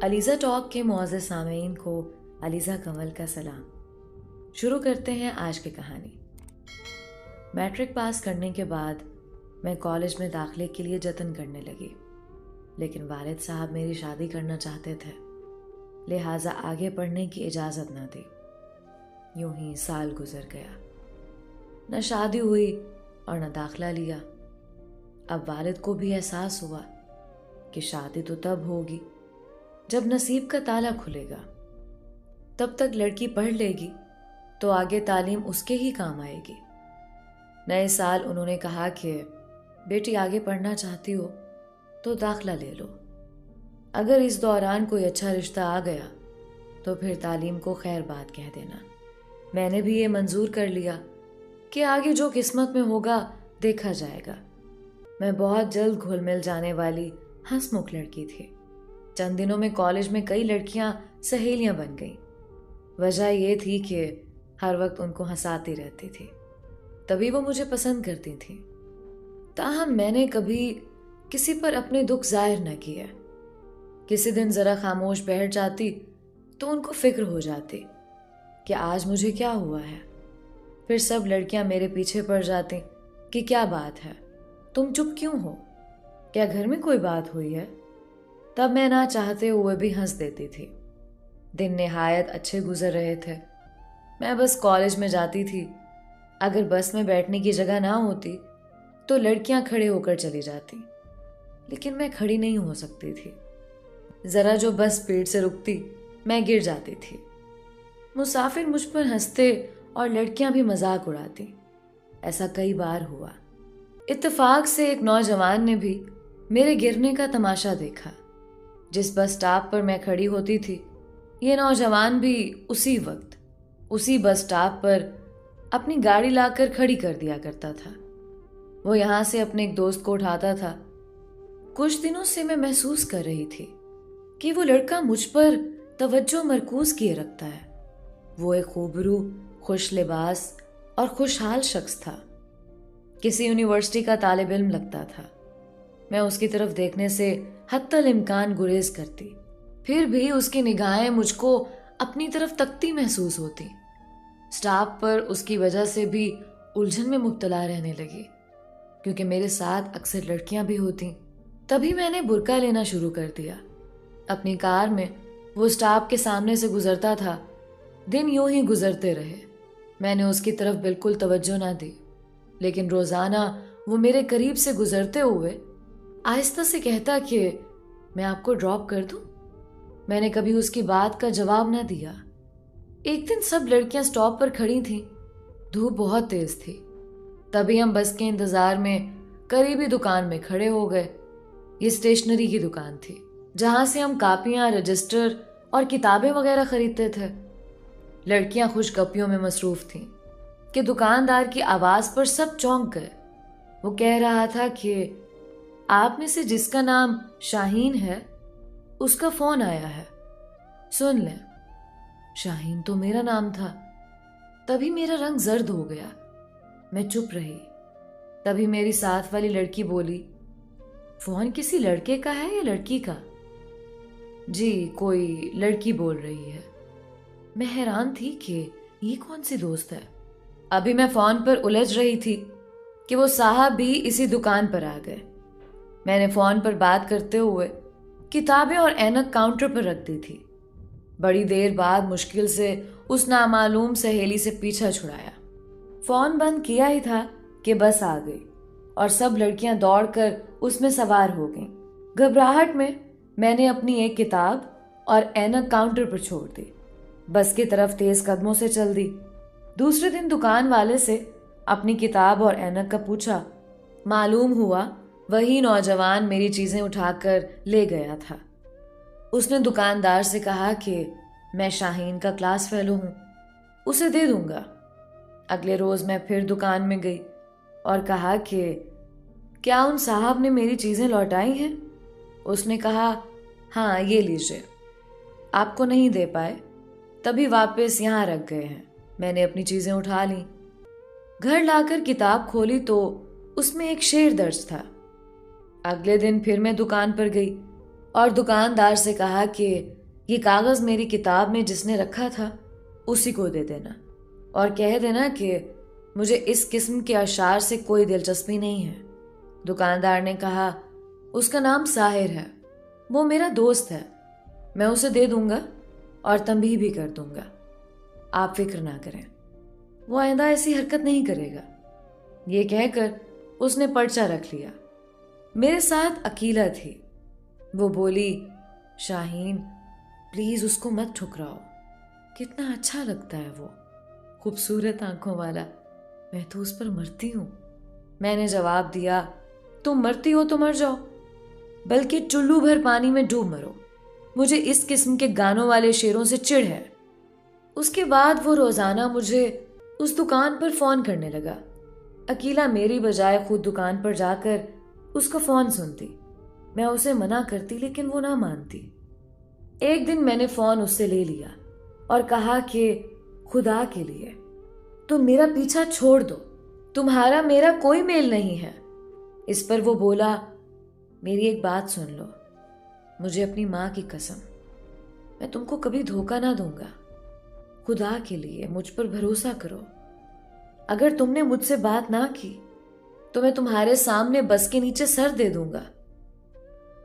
Alizeh talk کے معزز سامعین کو علیزہ کنول کا سلام۔ شروع کرتے ہیں آج کی کہانی۔ میٹرک پاس کرنے کے بعد میں کالج میں داخلے کے لیے جتن کرنے لگی، لیکن والد صاحب میری شادی کرنا چاہتے تھے، لہٰذا آگے پڑھنے کی اجازت نہ دی۔ یوں ہی سال گزر گیا، نہ شادی ہوئی اور نہ داخلہ لیا۔ اب والد کو بھی احساس ہوا کہ شادی تو تب ہوگی جب نصیب کا تالا کھلے گا، تب تک لڑکی پڑھ لے گی تو آگے تعلیم اس کے ہی کام آئے گی۔ نئے سال انہوں نے کہا کہ بیٹی آگے پڑھنا چاہتی ہو تو داخلہ لے لو، اگر اس دوران کوئی اچھا رشتہ آ گیا تو پھر تعلیم کو خیر بات کہہ دینا۔ میں نے بھی یہ منظور کر لیا کہ آگے جو قسمت میں ہوگا دیکھا جائے گا۔ میں بہت جلد گھل مل جانے والی ہنس مکھ لڑکی تھی۔ چند دنوں میں کالج میں کئی لڑکیاں سہیلیاں بن گئیں۔ وجہ یہ تھی کہ ہر وقت ان کو ہنساتی رہتی تھی، تبھی وہ مجھے پسند کرتی تھیں۔ تاہم میں نے کبھی کسی پر اپنے دکھ ظاہر نہ کیا۔ کسی دن ذرا خاموش بیٹھ جاتی تو ان کو فکر ہو جاتی کہ آج مجھے کیا ہوا ہے۔ پھر سب لڑکیاں میرے پیچھے پڑ جاتی کہ کیا بات ہے، تم چپ کیوں ہو، کیا گھر میں کوئی بات ہوئی ہے؟ تب میں نہ چاہتے ہوئے بھی ہنس دیتی تھی۔ دن نہایت اچھے گزر رہے تھے۔ میں بس کالج میں جاتی تھی، اگر بس میں بیٹھنے کی جگہ نہ ہوتی تو لڑکیاں کھڑے ہو کر چلی جاتی، لیکن میں کھڑی نہیں ہو سکتی تھی۔ ذرا جو بس سپیڈ سے رکتی میں گر جاتی تھی۔ مسافر مجھ پر ہنستے اور لڑکیاں بھی مذاق اڑاتی۔ ایسا کئی بار ہوا۔ اتفاق سے ایک نوجوان نے بھی میرے گرنے کا تماشا دیکھا۔ جس بس سٹاپ پر میں کھڑی ہوتی تھی، یہ نوجوان بھی اسی وقت اسی بس سٹاپ پر اپنی گاڑی لا کر کھڑی کر دیا کرتا تھا۔ وہ یہاں سے اپنے ایک دوست کو اٹھاتا تھا۔ کچھ دنوں سے میں محسوس کر رہی تھی کہ وہ لڑکا مجھ پر توجہ مرکوز کیے رکھتا ہے۔ وہ ایک خوبرو، خوش لباس اور خوشحال شخص تھا۔ کسی یونیورسٹی کا طالب علم لگتا تھا۔ میں اس کی طرف دیکھنے سے حتی الامکان گریز کرتی، پھر بھی اس کی نگاہیں مجھ کو اپنی طرف تکتی محسوس ہوتی۔ سٹاپ پر اس کی وجہ سے بھی الجھن میں مبتلا رہنے لگی، کیونکہ میرے ساتھ اکثر لڑکیاں بھی ہوتیں۔ تبھی میں نے برقع لینا شروع کر دیا۔ اپنی کار میں وہ سٹاپ کے سامنے سے گزرتا تھا۔ دن یوں ہی گزرتے رہے۔ میں نے اس کی طرف بالکل توجہ نہ دی، لیکن روزانہ وہ میرے قریب سے گزرتے ہوئے آہستہ سے کہتا کہ میں آپ کو ڈراپ کر دوں۔ میں نے کبھی اس کی بات کا جواب نہ دیا۔ ایک دن سب لڑکیاں سٹاپ پر کھڑی تھیں۔ دھوپ بہت تیز تھی۔ تبھی ہم بس کے انتظار میں قریبی دکان میں کھڑے ہو گئے۔ یہ اسٹیشنری کی دکان تھی، جہاں سے ہم کاپیاں، رجسٹر اور کتابیں وغیرہ خریدتے تھے۔ لڑکیاں خوش گپیوں میں مصروف تھیں کہ دکاندار کی آواز پر سب چونک گئے۔ وہ کہہ رہا تھا کہ آپ میں سے جس کا نام شاہین ہے، اس کا فون آیا ہے، سن لیں۔ شاہین تو میرا نام تھا۔ تبھی میرا رنگ زرد ہو گیا۔ میں چپ رہی۔ تبھی میری ساتھ والی لڑکی بولی، فون کسی لڑکے کا ہے یا لڑکی کا؟ جی، کوئی لڑکی بول رہی ہے۔ میں حیران تھی کہ یہ کون سی دوست ہے۔ ابھی میں فون پر الجھ رہی تھی کہ وہ صاحب بھی اسی دکان پر آ گئے۔ میں نے فون پر بات کرتے ہوئے کتابیں اور اینک کاؤنٹر پر رکھ دی تھی۔ بڑی دیر بعد مشکل سے اس نامعلوم سہیلی سے پیچھا چھڑایا۔ فون بند کیا ہی تھا کہ بس آ گئی اور سب لڑکیاں دوڑ کر اس میں سوار ہو گئیں۔ گھبراہٹ میں نے اپنی ایک کتاب اور اینک کاؤنٹر پر چھوڑ دی۔ بس کی طرف تیز قدموں سے چل دی۔ دوسرے دن دکان والے سے اپنی کتاب اور اینک کا پوچھا۔ معلوم ہوا وہی نوجوان میری چیزیں اٹھا کر لے گیا تھا۔ اس نے دکاندار سے کہا کہ میں شاہین کا کلاس فیلو ہوں، اسے دے دوں گا۔ اگلے روز میں پھر دکان میں گئی اور کہا کہ کیا ان صاحب نے میری چیزیں لوٹائی ہیں؟ اس نے کہا ہاں، یہ لیجئے۔ آپ کو نہیں دے پائے، تبھی واپس یہاں رکھ گئے ہیں۔ میں نے اپنی چیزیں اٹھا لیں۔ گھر لا کر کتاب کھولی تو اس میں ایک شعر درج تھا۔ اگلے دن پھر میں دکان پر گئی اور دکاندار سے کہا کہ یہ کاغذ میری کتاب میں جس نے رکھا تھا اسی کو دے دینا، اور کہہ دینا کہ مجھے اس قسم کے اشعار سے کوئی دلچسپی نہیں ہے۔ دکاندار نے کہا اس کا نام ساحر ہے، وہ میرا دوست ہے، میں اسے دے دوں گا اور تنبیہ بھی کر دوں گا، آپ فکر نہ کریں، وہ آئندہ ایسی حرکت نہیں کرے گا۔ یہ کہہ کر اس نے پرچہ رکھ لیا۔ میرے ساتھ عقیلہ تھی، وہ بولی شاہین پلیز اس کو مت ٹھکراؤ، کتنا اچھا لگتا ہے وہ، خوبصورت آنکھوں والا، میں تو اس پر مرتی ہوں۔ میں نے جواب دیا تم مرتی ہو تو مر جاؤ، بلکہ چلو بھر پانی میں ڈوب مرو، مجھے اس قسم کے گانوں والے شعروں سے چڑ ہے۔ اس کے بعد وہ روزانہ مجھے اس دکان پر فون کرنے لگا۔ عقیلہ میری بجائے خود دکان پر جا کر اس کا فون سنتی، میں اسے منع کرتی لیکن وہ نہ مانتی۔ ایک دن میں نے فون اس سے لے لیا اور کہا کہ خدا کے لیے تم میرا پیچھا چھوڑ دو، تمہارا میرا کوئی میل نہیں ہے۔ اس پر وہ بولا میری ایک بات سن لو، مجھے اپنی ماں کی قسم، میں تم کو کبھی دھوکہ نہ دوں گا، خدا کے لیے مجھ پر بھروسہ کرو، اگر تم نے مجھ سے بات نہ کی تو میں تمہارے سامنے بس کے نیچے سر دے دوں گا۔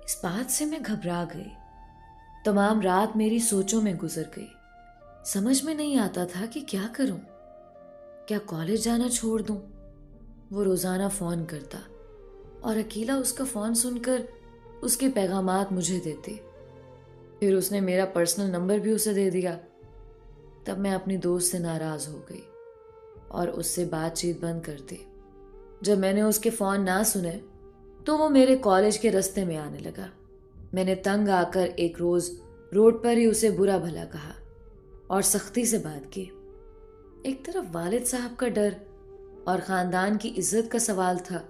اس بات سے میں گھبرا گئی، تمام رات میری سوچوں میں گزر گئی، سمجھ میں نہیں آتا تھا کہ کیا کروں، کیا کالج جانا چھوڑ دوں۔ وہ روزانہ فون کرتا اور عقیلہ اس کا فون سن کر اس کے پیغامات مجھے دیتی، پھر اس نے میرا پرسنل نمبر بھی اسے دے دیا۔ تب میں اپنی دوست سے ناراض ہو گئی اور اس سے بات چیت بند کر دی۔ جب میں نے اس کے فون نہ سنے تو وہ میرے کالج کے رستے میں آنے لگا۔ میں نے تنگ آ کر ایک روز روڈ پر ہی اسے برا بھلا کہا اور سختی سے بات کی۔ ایک طرف والد صاحب کا ڈر اور خاندان کی عزت کا سوال تھا،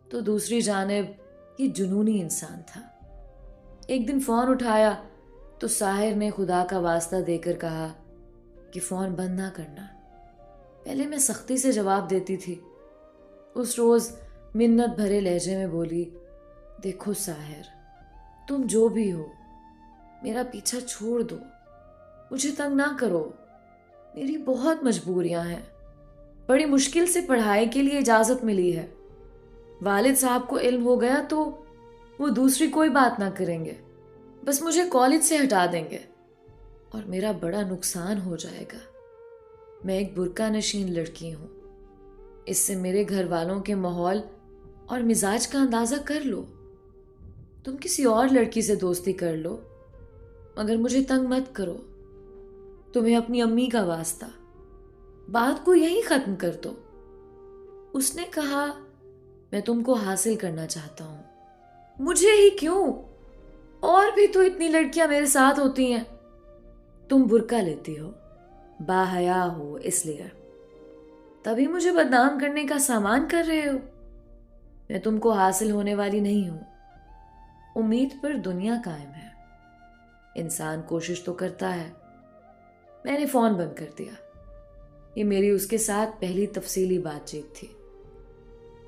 تو دوسری جانب یہ جنونی انسان تھا۔ ایک دن فون اٹھایا تو ساحر نے خدا کا واسطہ دے کر کہا کہ فون بند نہ کرنا۔ پہلے میں سختی سے جواب دیتی تھی، اس روز منت بھرے لہجے میں بولی دیکھو ساحر، تم جو بھی ہو میرا پیچھا چھوڑ دو، مجھے تنگ نہ کرو، میری بہت مجبوریاں ہیں، بڑی مشکل سے پڑھائی کے لیے اجازت ملی ہے، والد صاحب کو علم ہو گیا تو وہ دوسری کوئی بات نہ کریں گے، بس مجھے کالج سے ہٹا دیں گے اور میرا بڑا نقصان ہو جائے گا۔ میں ایک برقع نشین لڑکی ہوں، اس سے میرے گھر والوں کے ماحول اور مزاج کا اندازہ کر لو، تم کسی اور لڑکی سے دوستی کر لو مگر مجھے تنگ مت کرو، تمہیں اپنی امی کا واسطہ، بات کو یہی ختم کر دو۔ اس نے کہا میں تم کو حاصل کرنا چاہتا ہوں۔ مجھے ہی کیوں، اور بھی تو اتنی لڑکیاں میرے ساتھ ہوتی ہیں۔ تم برقع لیتی ہو، باحیا ہو، اس لیے تبھی مجھے بدنام کرنے کا سامان کر رہے ہو۔ میں تم کو حاصل ہونے والی نہیں ہوں۔ امید پر دنیا قائم ہے، انسان کوشش تو کرتا ہے۔ میں نے فون بند کر دیا۔ یہ میری اس کے ساتھ پہلی تفصیلی بات چیت تھی۔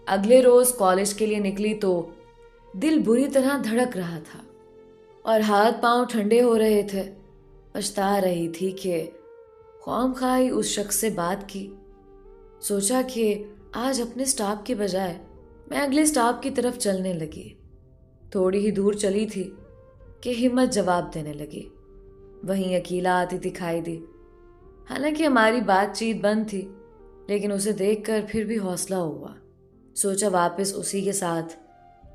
اگلے روز کالج کے لیے نکلی تو دل بری طرح دھڑک رہا تھا اور ہاتھ پاؤں ٹھنڈے ہو رہے تھے۔ پچھتا رہی تھی کہ خواہ مخواہ اس شخص سے بات کی۔ سوچا کہ آج اپنے سٹاپ کے بجائے میں اگلے سٹاپ کی طرف چلنے لگی۔ تھوڑی ہی دور چلی تھی کہ ہمت جواب دینے لگی۔ وہیں عقیلہ آتی دکھائی دی۔ حالانکہ ہماری بات چیت بند تھی لیکن اسے دیکھ کر پھر بھی حوصلہ ہوا۔ سوچا واپس اسی کے ساتھ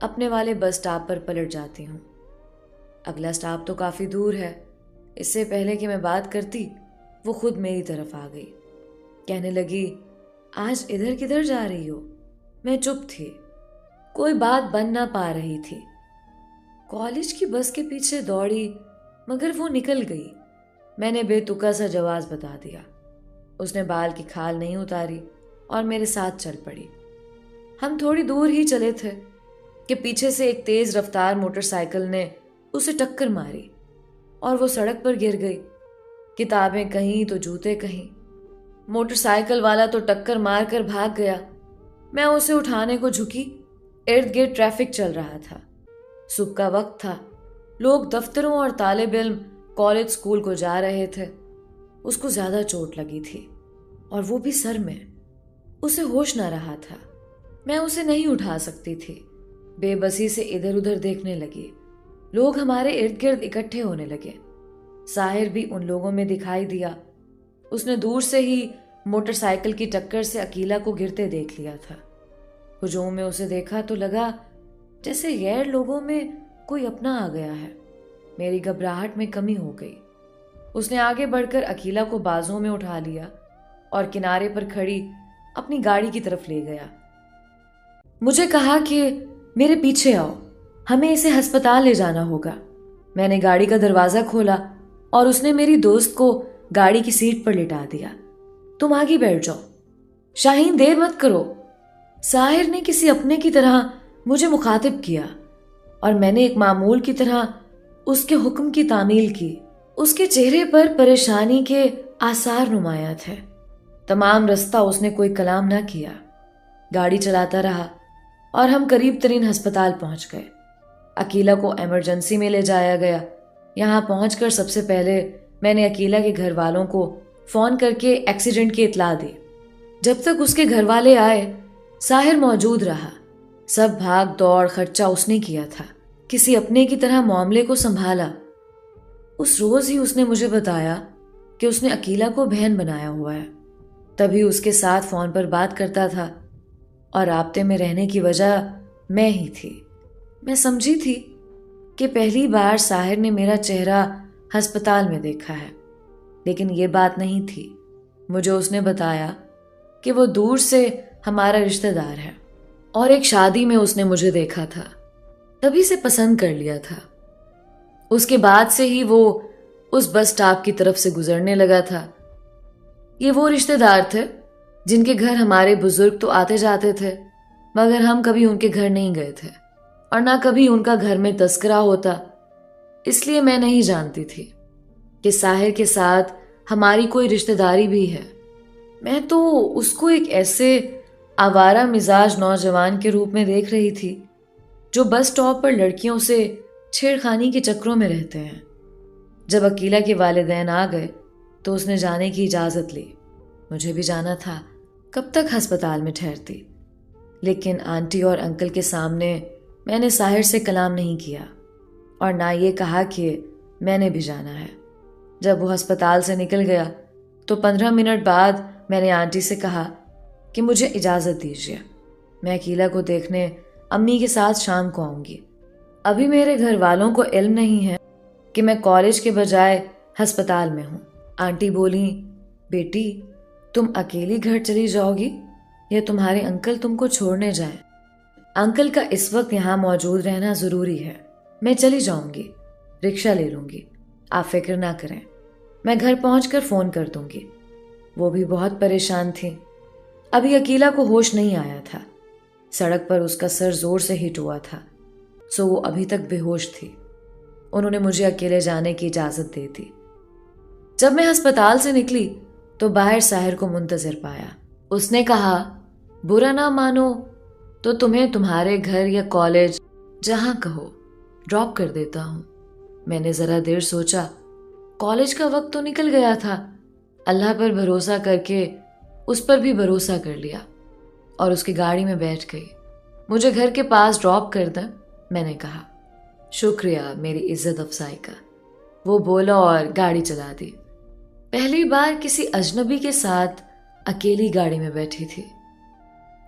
اپنے والے بس سٹاپ پر پلٹ جاتی ہوں۔ اگلا سٹاپ تو کافی دور ہے۔ اس سے پہلے کہ میں بات کرتی وہ خود میری طرف آ گئی، کہنے لگی آج ادھر کدھر جا رہی ہو؟ میں چپ تھی، کوئی بات بن نہ پا رہی تھی۔ کالج کی بس کے پیچھے دوڑی مگر وہ نکل گئی۔ میں نے بے تکا سا جواز بتا دیا۔ اس نے بال کی کھال نہیں اتاری اور میرے ساتھ چل پڑی۔ ہم تھوڑی دور ہی چلے تھے کہ پیچھے سے ایک تیز رفتار موٹر سائیکل نے اسے ٹکر ماری اور وہ سڑک پر گر گئی۔ کتابیں کہیں تو جوتے کہیں۔ موٹر سائیکل والا تو ٹکر مار کر بھاگ گیا۔ میں اسے اٹھانے کو جھکی، ارد گرد ٹریفک چل رہا تھا، صبح کا وقت تھا، لوگ دفتروں اور طالب علم کالج اسکول کو جا رہے تھے۔ اس کو زیادہ چوٹ لگی تھی اور وہ بھی سر میں۔ اسے ہوش نہ رہا تھا۔ میں اسے نہیں اٹھا سکتی تھی۔ بے بسی سے ادھر ادھر دیکھنے لگی۔ لوگ ہمارے ارد گرد اکٹھے ہونے لگے۔ ساحر بھی ان لوگوں میں دکھائی دیا۔ اس نے دور سے ہی موٹر سائیکل کی ٹکر سے عقیلہ کو گرتے دیکھ لیا تھا۔ ہجوم میں اسے دیکھا تو لگا جیسے غیر لوگوں میں کوئی اپنا آ گیا ہے۔ میری گھبراہٹ میں کمی ہو گئی۔ اس نے آگے بڑھ کر عقیلہ کو بازوں میں اٹھا لیا اور کنارے پر کھڑی اپنی گاڑی کی طرف لے گیا۔ مجھے کہا کہ میرے پیچھے آؤ، ہمیں اسے ہسپتال لے جانا ہوگا۔ میں نے گاڑی کا دروازہ کھولا اور اس نے میری دوست کو گاڑی کی سیٹ پر لٹا دیا۔ تم آگے بیٹھ جاؤ، شاہین دیر مت کرو۔ ساحر نے کسی اپنے کی طرح مجھے مخاطب کیا اور میں نے ایک معمول کی طرح اس کے حکم کی تعمیل کی۔ اس کے چہرے پر پریشانی کے آثار نمایاں تھے۔ تمام رستہ اس نے کوئی کلام نہ کیا، گاڑی چلاتا رہا اور ہم قریب ترین ہسپتال پہنچ گئے۔ عقیلہ کو ایمرجنسی میں لے جایا گیا۔ یہاں پہنچ کر سب سے پہلے میں نے عقیلہ کے گھر والوں کو فون کر کے ایکسیڈنٹ کی اطلاع دی۔ جب تک اس کے گھر والے آئے ساحر موجود رہا۔ سب بھاگ دوڑ خرچہ اس نے کیا تھا، کسی اپنے کی طرح معاملے کو سنبھالا۔ اس روز ہی اس نے مجھے بتایا کہ اس نے عقیلہ کو بہن بنایا ہوا ہے، تبھی اس کے ساتھ فون پر بات کرتا تھا اور رابطے میں رہنے کی وجہ میں ہی تھی۔ میں سمجھی تھی کہ پہلی بار ساحر نے میرا چہرہ ہسپتال میں دیکھا ہے، لیکن یہ بات نہیں تھی۔ مجھے اس نے بتایا کہ وہ دور سے ہمارا رشتہ دار ہے اور ایک شادی میں اس نے مجھے دیکھا تھا، تبھی سے پسند کر لیا تھا۔ اس کے بعد سے ہی وہ اس بس سٹاپ کی طرف سے گزرنے لگا تھا۔ یہ وہ رشتہ دار تھے جن کے گھر ہمارے بزرگ تو آتے جاتے تھے، مگر ہم کبھی ان کے گھر نہیں گئے تھے اور نہ کبھی ان کا گھر میں تذکرہ ہوتا۔ اس لیے میں نہیں جانتی تھی کہ ساحر کے ساتھ ہماری کوئی رشتہ داری بھی ہے۔ میں تو اس کو ایک ایسے آوارہ مزاج نوجوان کے روپ میں دیکھ رہی تھی جو بس سٹاپ پر لڑکیوں سے چھیڑخانی کے چکروں میں رہتے ہیں۔ جب عقیلہ کے والدین آ گئے تو اس نے جانے کی اجازت لی۔ مجھے بھی جانا تھا، کب تک ہسپتال میں ٹھہرتی، لیکن آنٹی اور انکل کے سامنے میں نے ساحر سے کلام نہیں کیا اور نہ یہ کہا کہ میں نے بھی جانا ہے۔ جب وہ ہسپتال سے نکل گیا تو 15 منٹ بعد میں نے آنٹی سے کہا کہ مجھے اجازت دیجیے، میں عقیلہ کو دیکھنے امی کے ساتھ شام کو آؤں گی۔ ابھی میرے گھر والوں کو علم نہیں ہے کہ میں کالج کے بجائے ہسپتال میں ہوں۔ آنٹی بولیں، بیٹی تم اکیلی گھر چلی جاؤ گی یا تمہارے انکل تم کو چھوڑنے جائیں؟ انکل کا اس وقت یہاں موجود رہنا ضروری ہے، میں چلی جاؤں گی، رکشہ لے لوں گی، آپ فکر نہ کریں، میں گھر پہنچ کر فون کر دوں گی۔ وہ بھی بہت پریشان تھی۔ ابھی عقیلہ کو ہوش نہیں آیا تھا، سڑک پر اس کا سر زور سے ہٹ ہوا تھا، سو وہ ابھی تک بے ہوش تھی۔ انہوں نے مجھے اکیلے جانے کی اجازت دے دی۔ جب میں ہسپتال سے نکلی تو باہر ساحر کو منتظر پایا۔ اس نے کہا، برا نہ مانو تو تمہیں تمہارے گھر یا کالج جہاں کہو ڈراپ کر دیتا ہوں۔ میں نے ذرا دیر سوچا، کالج کا وقت تو نکل گیا تھا۔ اللہ پر بھروسہ کر کے اس پر بھی بھروسہ کر لیا اور اس کی گاڑی میں بیٹھ گئی۔ مجھے گھر کے پاس ڈراپ کر دیں، میں نے کہا۔ شکریہ میری عزت افزائی کا، وہ بولا اور گاڑی چلا دی۔ پہلی بار کسی اجنبی کے ساتھ اکیلی گاڑی میں بیٹھی تھی۔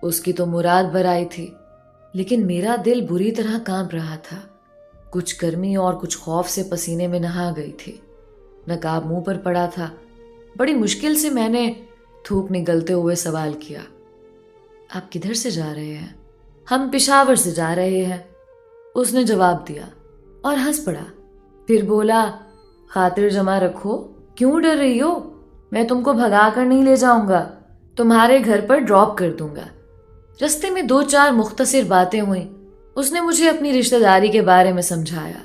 اس کی تو مراد برائی تھی، لیکن میرا دل بری طرح کانپ رہا تھا۔ کچھ گرمی اور کچھ خوف سے پسینے میں نہا گئی تھی۔ نقاب منہ پر پڑا تھا۔ بڑی مشکل سے میں نے تھوک نگلتے ہوئے سوال کیا، آپ کدھر سے جا رہے ہیں؟ ہم پشاور سے جا رہے ہیں، اس نے جواب دیا اور ہنس پڑا۔ پھر بولا، خاطر جمع رکھو، کیوں ڈر رہی ہو؟ میں تم کو بھگا کر نہیں لے جاؤں گا، تمہارے گھر پر ڈراپ کر دوں گا۔ رستے میں 2-4 مختصر باتیں ہوئیں۔ اس نے مجھے اپنی رشتہ داری کے بارے میں سمجھایا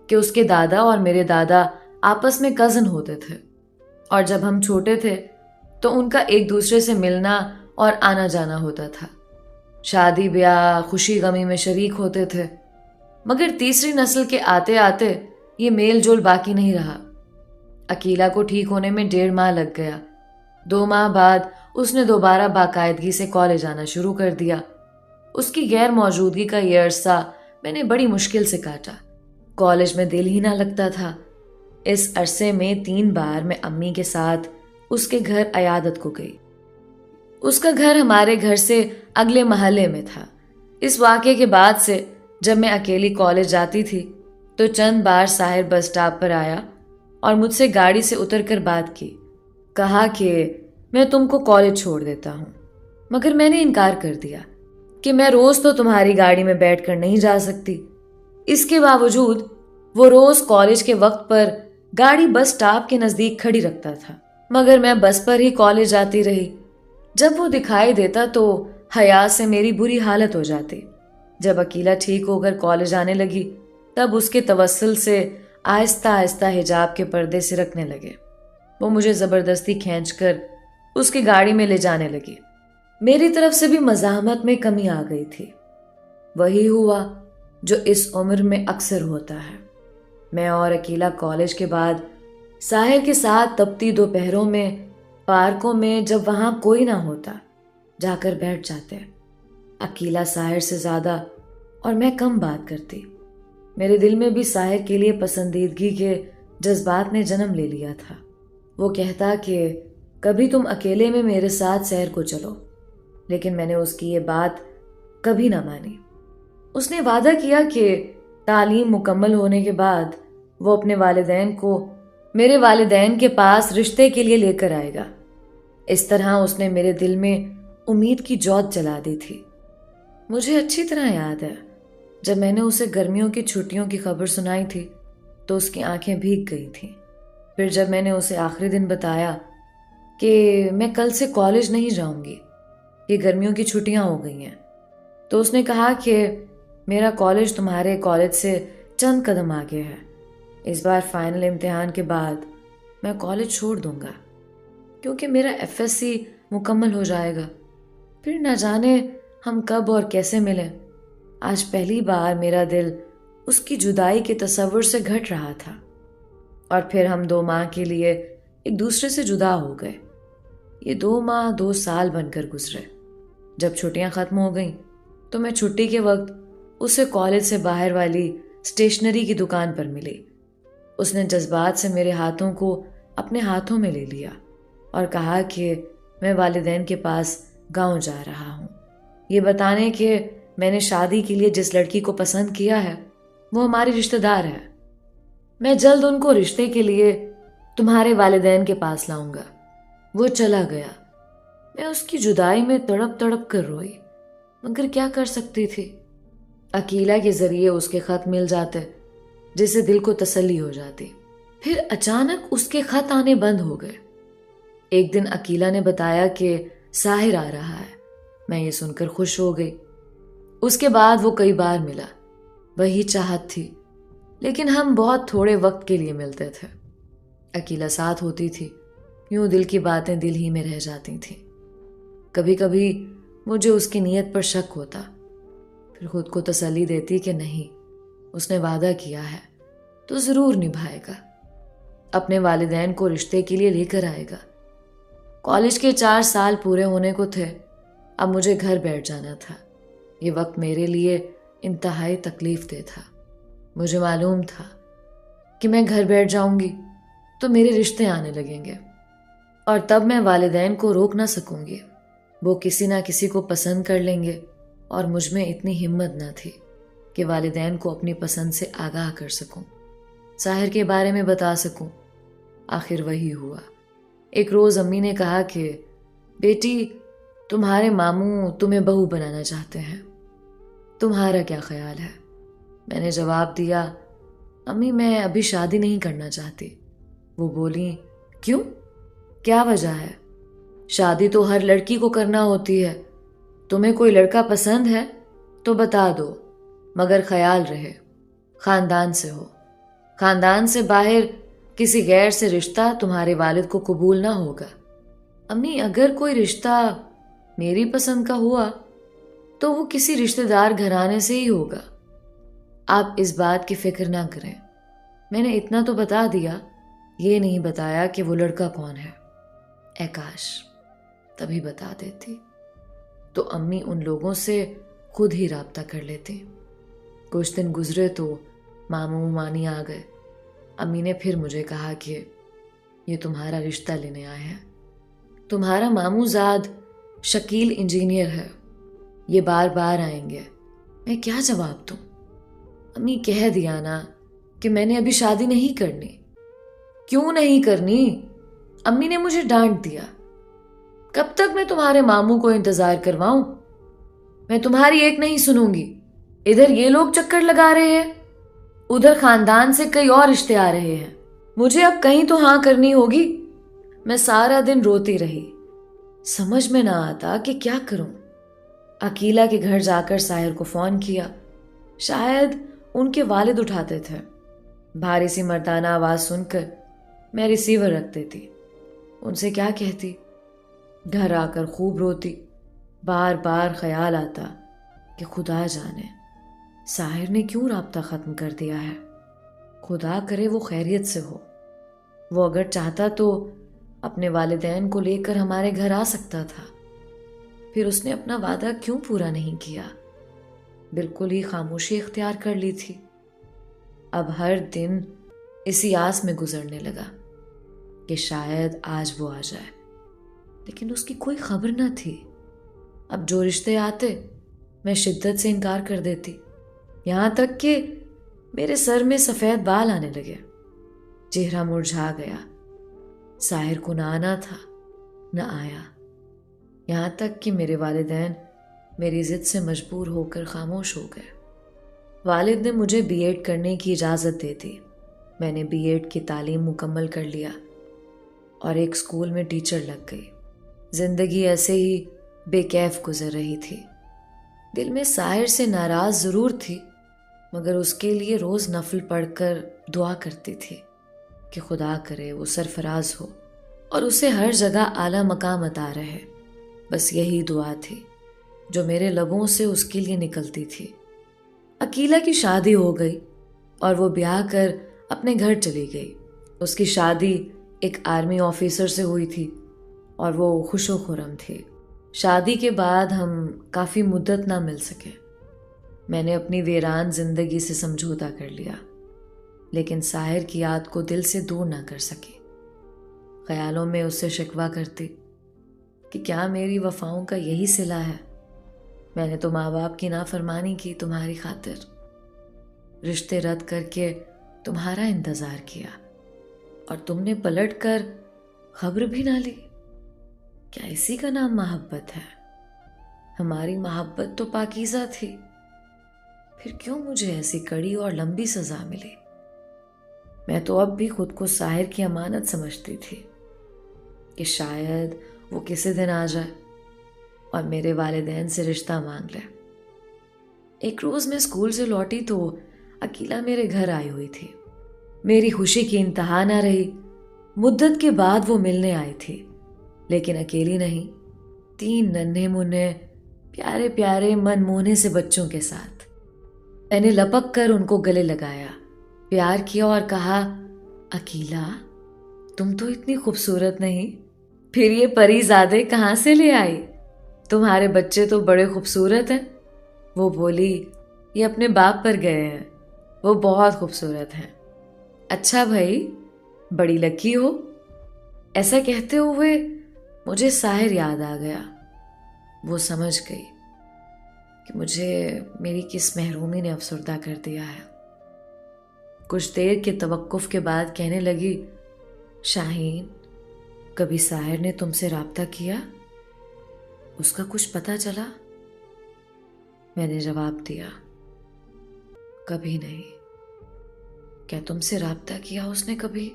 کہ اس کے دادا اور میرے دادا آپس میں کزن ہوتے تھے اور جب ہم چھوٹے تھے تو ان کا ایک دوسرے سے ملنا اور آنا جانا ہوتا تھا۔ شادی بیاہ خوشی غمی میں شریک ہوتے تھے، مگر تیسری نسل کے آتے آتے یہ میل جول باقی نہیں رہا۔ عقیلہ کو ٹھیک ہونے میں 1.5 ماہ لگ گیا۔ 2 ماہ بعد اس نے دوبارہ باقاعدگی سے کالج آنا شروع کر دیا۔ اس کی غیر موجودگی کا یہ عرصہ میں نے بڑی مشکل سے کاٹا۔ کالج میں دل ہی نہ لگتا تھا۔ اس عرصے میں 3 بار میں امی کے ساتھ اس کے گھر عیادت کو گئی۔ اس کا گھر ہمارے گھر سے اگلے محلے میں تھا۔ اس واقعے کے بعد سے جب میں اکیلی کالج جاتی تھی تو چند بار ساحر بس سٹاپ پر آیا اور مجھ سے گاڑی سے اتر کر بات کی۔ کہا کہ میں تم کو کالج چھوڑ دیتا ہوں، مگر میں نے انکار کر دیا کہ میں روز تو تمہاری گاڑی میں بیٹھ کر نہیں جا سکتی۔ اس کے باوجود وہ روز کالج کے وقت پر گاڑی بس سٹاپ کے نزدیک کھڑی رکھتا تھا، مگر میں بس پر ہی کالج جاتی رہی۔ جب وہ دکھائی دیتا تو حیا سے میری بری حالت ہو جاتی۔ جب عقیلہ ٹھیک ہو کر کالج آنے لگی تب اس کے توسل سے آہستہ آہستہ حجاب کے پردے سے رکھنے لگے۔ وہ مجھے زبردستی کھینچ کر اس کی گاڑی میں لے جانے لگی۔ میری طرف سے بھی مزاحمت میں کمی آ گئی تھی۔ وہی ہوا جو اس عمر میں اکثر ہوتا ہے۔ میں اور عقیلہ کالج کے بعد ساحر کے ساتھ تپتی دوپہروں میں پارکوں میں، جب وہاں کوئی نہ ہوتا، جا کر بیٹھ جاتے۔ عقیلہ ساحر سے زیادہ اور میں کم بات کرتی۔ میرے دل میں بھی ساحر کے لیے پسندیدگی کے جذبات نے جنم لے لیا تھا۔ وہ کہتا کہ کبھی تم اکیلے میں میرے ساتھ سیر کو چلو، لیکن میں نے اس کی یہ بات کبھی نہ مانی۔ اس نے وعدہ کیا کہ تعلیم مکمل ہونے کے بعد وہ اپنے والدین کو میرے والدین کے پاس رشتے کے لیے لے کر آئے گا۔ اس طرح اس نے میرے دل میں امید کی جوت جلا دی تھی۔ مجھے اچھی طرح یاد ہے جب میں نے اسے گرمیوں کی چھٹیوں کی خبر سنائی تھی تو اس کی آنکھیں بھیگ گئی تھیں۔ پھر جب میں نے اسے آخری دن بتایا کہ میں کل سے کالج نہیں جاؤں گی، یہ گرمیوں کی چھٹیاں ہو گئی ہیں، تو اس نے کہا کہ میرا کالج تمہارے کالج سے چند قدم آگے ہے۔ اس بار فائنل امتحان کے بعد میں کالج چھوڑ دوں گا کیونکہ میرا FSC مکمل ہو جائے گا۔ پھر نہ جانے ہم کب اور کیسے ملیں۔ آج پہلی بار میرا دل اس کی جدائی کے تصور سے گھٹ رہا تھا، اور پھر ہم 2 ماہ کے لیے ایک دوسرے سے جدا ہو گئے۔ یہ 2 ماہ 2 سال بن کر گزرے۔ جب چھٹیاں ختم ہو گئیں تو میں چھٹی کے وقت اسے کالج سے باہر والی اسٹیشنری کی دکان پر ملی۔ اس نے جذبات سے میرے ہاتھوں کو اپنے ہاتھوں میں لے لیا اور کہا کہ میں والدین کے پاس گاؤں جا رہا ہوں، یہ بتانے کہ میں نے شادی کے لیے جس لڑکی کو پسند کیا ہے وہ ہماری رشتہ دار ہے۔ میں جلد ان کو رشتے کے لیے تمہارے والدین کے پاس لاؤں گا۔ وہ چلا گیا۔ میں اس کی جدائی میں تڑپ تڑپ کر روئی، مگر کیا کر سکتی تھی؟ عقیلہ کے ذریعے اس کے خط مل جاتے جس سے دل کو تسلی ہو جاتی۔ پھر اچانک اس کے خط آنے بند ہو گئے۔ ایک دن عقیلہ نے بتایا کہ ساحر آ رہا ہے۔ میں یہ سن کر خوش ہو گئی۔ اس کے بعد وہ کئی بار ملا۔ وہی چاہت تھی، لیکن ہم بہت تھوڑے وقت کے لیے ملتے تھے۔ عقیلہ ساتھ ہوتی تھی، یوں دل کی باتیں دل ہی میں رہ جاتی تھیں۔ کبھی کبھی مجھے اس کی نیت پر شک ہوتا، پھر خود کو تسلی دیتی کہ نہیں، اس نے وعدہ کیا ہے تو ضرور نبھائے گا، اپنے والدین کو رشتے کے لیے لے کر آئے گا۔ کالج کے 4 سال پورے ہونے کو تھے، اب مجھے گھر بیٹھ جانا تھا۔ یہ وقت میرے لیے انتہائی تکلیف دہ تھا۔ مجھے معلوم تھا کہ میں گھر بیٹھ جاؤں گی تو میرے رشتے آنے لگیں گے، اور تب میں والدین کو روک نہ سکوں گی۔ وہ کسی نہ کسی کو پسند کر لیں گے، اور مجھ میں اتنی ہمت نہ تھی کہ والدین کو اپنی پسند سے آگاہ کر سکوں، ساحر کے بارے میں بتا سکوں۔ آخر وہی ہوا۔ ایک روز امی نے کہا کہ بیٹی، تمہارے ماموں تمہیں بہو بنانا چاہتے ہیں، تمہارا کیا خیال ہے؟ میں نے جواب دیا، امی میں ابھی شادی نہیں کرنا چاہتی۔ وہ بولیں، کیوں؟ کیا وجہ ہے؟ شادی تو ہر لڑکی کو کرنا ہوتی ہے۔ تمہیں کوئی لڑکا پسند ہے تو بتا دو، مگر خیال رہے خاندان سے ہو۔ خاندان سے باہر کسی غیر سے رشتہ تمہارے والد کو قبول نہ ہوگا۔ امی اگر کوئی رشتہ میری پسند کا ہوا تو وہ کسی رشتہ دار گھرانے سے ہی ہوگا، آپ اس بات کی فکر نہ کریں۔ میں نے اتنا تو بتا دیا، یہ نہیں بتایا کہ وہ لڑکا کون ہے۔ اے کاش تبھی بتا دیتی تو امی ان لوگوں سے خود ہی رابطہ کر لیتی۔ کچھ دن گزرے تو ماموں مانی آ گئے۔ امی نے پھر مجھے کہا کہ یہ تمہارا رشتہ لینے آئے ہیں، تمہارا ماموں زاد شکیل انجینئر ہے، یہ بار بار آئیں گے۔ میں کیا جواب دوں؟ امی کہہ دیا نا کہ میں نے ابھی شادی نہیں کرنی۔ کیوں نہیں کرنی؟ امی نے مجھے ڈانٹ دیا۔ کب تک میں تمہارے ماموں کو انتظار کرواؤں؟ میں تمہاری ایک نہیں سنوں گی۔ ادھر یہ لوگ چکر لگا رہے ہیں، ادھر خاندان سے کئی اور رشتے آ رہے ہیں، مجھے اب کہیں تو ہاں کرنی ہوگی۔ میں سارا دن روتی رہی، سمجھ میں نہ آتا کہ کیا کروں۔ عقیلہ کے گھر جا کر ساحر کو فون کیا، شاید ان کے والد اٹھاتے تھے۔ بھاری سی مردانہ آواز سن کر میں ریسیور رکھ دیتی۔ ان سے کیا کہتی؟ گھر آ کر خوب روتی، بار بار خیال آتا کہ خدا جانے ساحر نے کیوں رابطہ ختم کر دیا ہے۔ خدا کرے وہ خیریت سے ہو، وہ اگر چاہتا تو اپنے والدین کو لے کر ہمارے گھر آ سکتا تھا، پھر اس نے اپنا وعدہ کیوں پورا نہیں کیا؟ بالکل ہی خاموشی اختیار کر لی تھی۔ اب ہر دن اسی آس میں گزرنے لگا کہ شاید آج وہ آ جائے، لیکن اس کی کوئی خبر نہ تھی۔ اب جو رشتے آتے میں شدت سے انکار کر دیتی، یہاں تک کہ میرے سر میں سفید بال آنے لگے، چہرہ مرجھا گیا۔ ساحر کو نہ آنا تھا، نہ آیا، یہاں تک کہ میرے والدین میری ضد سے مجبور ہو کر خاموش ہو گئے۔ والد نے مجھے بی ایڈ کرنے کی اجازت دے دی۔ میں نے بی ایڈ کی تعلیم مکمل کر لیا اور ایک اسکول میں ٹیچر لگ گئی۔ زندگی ایسے ہی بے کیف گزر رہی تھی۔ دل میں ساحر سے ناراض ضرور تھی، مگر اس کے لیے روز نفل پڑھ کر دعا کرتی تھی کہ خدا کرے وہ سرفراز ہو اور اسے ہر جگہ اعلیٰ مقام عطا رہے۔ بس یہی دعا تھی جو میرے لبوں سے اس کے لیے نکلتی تھی۔ عقیلہ کی شادی ہو گئی اور وہ بیاہ کر اپنے گھر چلی گئی۔ اس کی شادی ایک آرمی آفیسر سے ہوئی تھی اور وہ خوش و خرم تھی۔ شادی کے بعد ہم کافی مدت نہ مل سکے۔ میں نے اپنی ویران زندگی سے سمجھوتا کر لیا، لیکن ساحر کی یاد کو دل سے دور نہ کر سکی۔ خیالوں میں اس سے شکوہ کرتی کہ کیا میری وفاؤں کا یہی صلہ ہے؟ میں نے تو ماں باپ کی نافرمانی کی تمہاری خاطر، رشتے رد کر کے تمہارا انتظار کیا اور تم نے پلٹ کر خبر بھی نہ لی۔ کیا اسی کا نام محبت ہے؟ ہماری محبت تو پاکیزہ تھی، پھر کیوں مجھے ایسی کڑی اور لمبی سزا ملی؟ میں تو اب بھی خود کو ساحر کی امانت سمجھتی تھی کہ شاید وہ کسی دن آ جائے اور میرے والدین سے رشتہ مانگ لے۔ ایک روز میں اسکول سے لوٹی تو عقیلہ میرے گھر آئی ہوئی تھی۔ میری خوشی کی انتہا نہ رہی۔ مدت کے بعد وہ ملنے آئی تھی، لیکن اکیلی نہیں، 3 ننھے منھے پیارے پیارے من موہنے سے بچوں کے ساتھ۔ میں نے لپک کر ان کو گلے لگایا، پیار کیا اور کہا، عقیلہ تم تو اتنی خوبصورت نہیں، پھر یہ پری زادے کہاں سے لے آئی؟ تمہارے بچے تو بڑے خوبصورت ہیں۔ وہ بولی، یہ اپنے باپ پر گئے ہیں، وہ بہت خوبصورت ہیں۔ اچھا بھائی، بڑی لکی ہو۔ ایسا کہتے ہوئے مجھے ساحر یاد آ گیا۔ وہ سمجھ گئی کہ مجھے میری کس محرومی نے افسردہ کر دیا ہے۔ کچھ دیر کے توقف کے بعد کہنے لگی، شاہین، کبھی ساحر نے تم سے رابطہ کیا؟ اس کا کچھ پتہ چلا؟ میں نے جواب دیا، کبھی نہیں۔ کیا تم سے رابطہ کیا اس نے کبھی؟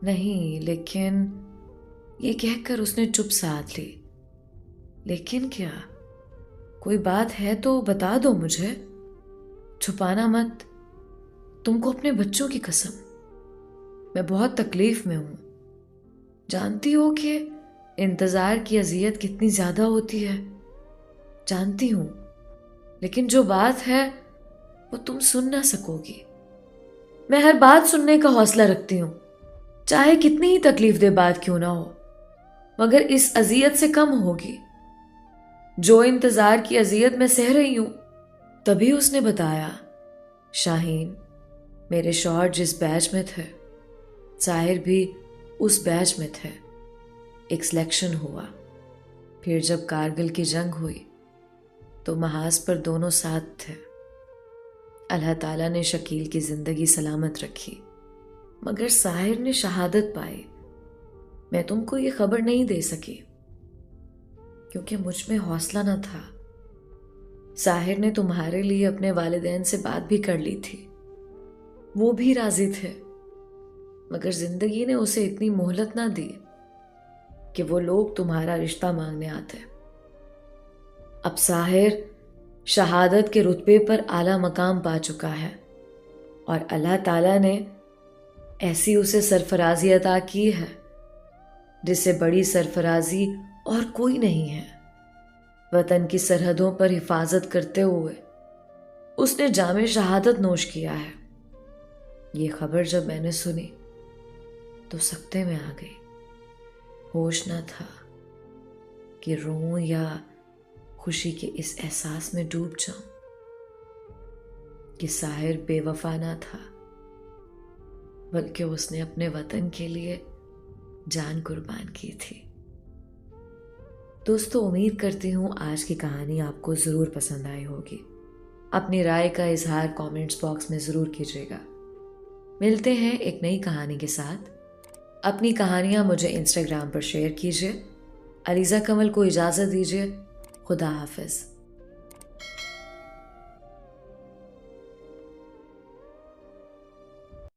نہیں، لیکن یہ کہہ کر اس نے چپ سادھ لی۔ لیکن کیا؟ کوئی بات ہے تو بتا دو مجھے، چھپانا مت۔ تم کو اپنے بچوں کی قسم، میں بہت تکلیف میں ہوں۔ جانتی ہو کہ انتظار کی اذیت کتنی زیادہ ہوتی ہے؟ جانتی ہوں، لیکن جو بات ہے وہ تم سن نہ سکو گی۔ میں ہر بات سننے کا حوصلہ رکھتی ہوں، چاہے کتنی ہی تکلیف دہ بات کیوں نہ ہو، مگر اس اذیت سے کم ہوگی جو انتظار کی اذیت میں سہ رہی ہوں۔ تبھی اس نے بتایا، شاہین، میرے شوہر جس بیچ میں تھے، ظاہر بھی اس بیچ میں تھے۔ ایک سلیکشن ہوا، پھر جب کارگل کی جنگ ہوئی تو محاذ پر دونوں ساتھ تھے۔ اللہ تعالیٰ نے شکیل کی زندگی سلامت رکھی، مگر ساحر نے شہادت پائی۔ میں تم کو یہ خبر نہیں دے سکی کیونکہ مجھ میں حوصلہ نہ تھا۔ ساحر نے تمہارے لیے اپنے والدین سے بات بھی کر لی تھی، وہ بھی راضی تھے، مگر زندگی نے اسے اتنی مہلت نہ دی کہ وہ لوگ تمہارا رشتہ مانگنے آتے۔ اب ساحر شہادت کے رتبے پر اعلیٰ مقام پا چکا ہے، اور اللہ تعالیٰ نے ایسی اسے سرفرازی عطا کی ہے جس سے بڑی سرفرازی اور کوئی نہیں ہے۔ وطن کی سرحدوں پر حفاظت کرتے ہوئے اس نے جام شہادت نوش کیا ہے۔ یہ خبر جب میں نے سنی تو سکتے میں آ گئی، ہوش نہ تھا کہ روں یا خوشی کے اس احساس میں ڈوب جاؤں کہ ساحر بے وفا نہ تھا، بلکہ اس نے اپنے وطن کے لیے جان قربان کی تھی۔ دوستو، امید کرتی ہوں آج کی کہانی آپ کو ضرور پسند آئی ہوگی۔ اپنی رائے کا اظہار کامنٹس باکس میں ضرور کیجیے گا۔ ملتے ہیں ایک نئی کہانی کے ساتھ۔ اپنی کہانیاں مجھے انسٹاگرام پر شیئر کیجیے۔ علیزہ کنول کو اجازت دیجیے۔ خدا حافظ۔